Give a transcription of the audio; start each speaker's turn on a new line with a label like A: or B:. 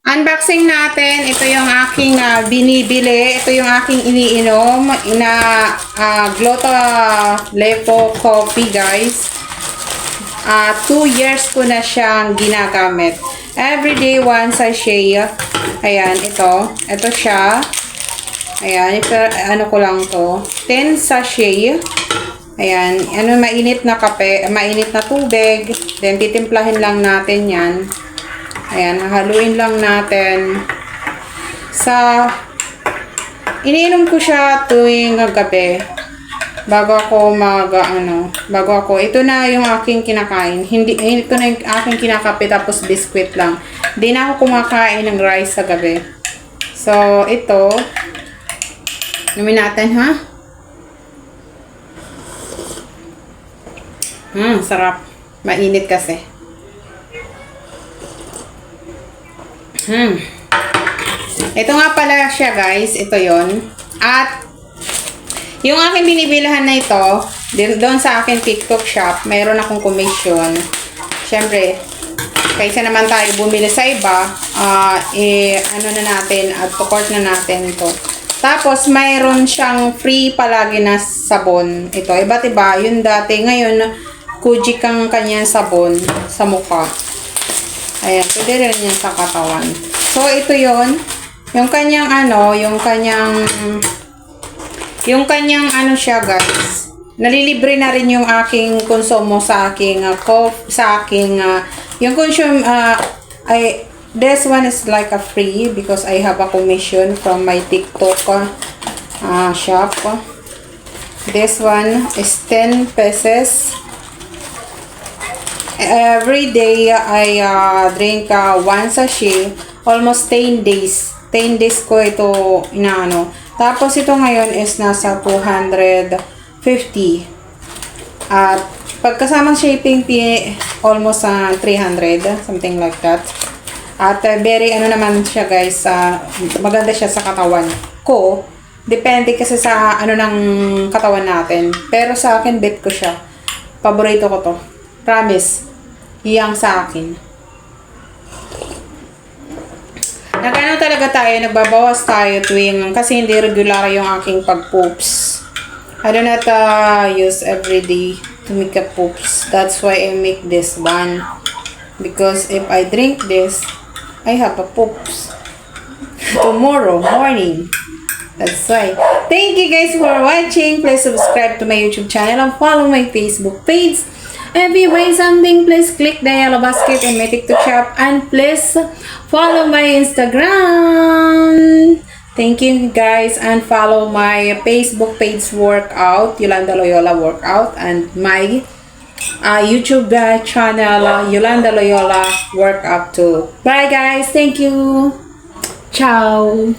A: Unboxing natin. Ito yung aking binibili. Ito yung aking iniinom na Glota Lepo Coffee, guys. 2 years ko na siyang ginagamit. Everyday one sachet. Ayan, ito. Ito siya. Ayan, ano ko lang to. 10 sachet. Ayan, mainit na kape, mainit na tubig. Then, titimplahin lang natin yan. Ayan, haluin lang natin. Iniinom ko siya tuwing gabi. Ito na yung aking kinakain. Ito na yung aking kinakape tapos biskwit lang. Hindi na ako kumakain ng rice sa gabi. So, ito. Inumin natin, ha? Sarap. Mainit kasi. Ito nga pala siya, guys. Ito yon. At yung aking binibilahan na ito, doon sa aking TikTok shop, mayroon akong commission. Siyempre, kaysa naman tayo bumili sa iba, support na natin ito. Tapos, mayroon siyang free palagi na sabon. Ito, iba't iba. Yun dati, ngayon, Kujik ang kanyang sabon sa mukha. Ayan, pwede rin yan sa katawan. So, ito yon. Yung kanyang siya, guys. Nalilibre na rin yung aking konsumo sa aking yung consume, this one is like a free because I have a commission from my TikTok shop. This one is 10 pesos. Every day, I drink 1 sachet. Almost 10 days. 10 days ko ito inaano. Tapos ito ngayon is nasa 250. At pagkasamang shipping fee, almost 300. Something like that. At very naman siya, guys. Maganda siya sa katawan ko. Depende kasi sa ng katawan natin. Pero sa akin, bet ko siya. Paborito ko to. Promise. Hiyang sa akin. Talaga tayo, nagbabawas tayo tuwing, kasi hindi regular yung aking pag-poops. I do not use every day to make a poops. That's why I make this one. Because if I drink this, I have a poops. Tomorrow morning. That's why. Thank you guys for watching. Please subscribe to my YouTube channel and follow my Facebook page. If you buy something, please click the yellow basket in my TikTok shop and please follow my Instagram. Thank you guys, and follow my Facebook page workout, Yolanda Loyola Workout, and my YouTube channel, Yolanda Loyola Workout too. Bye guys, thank you. Ciao.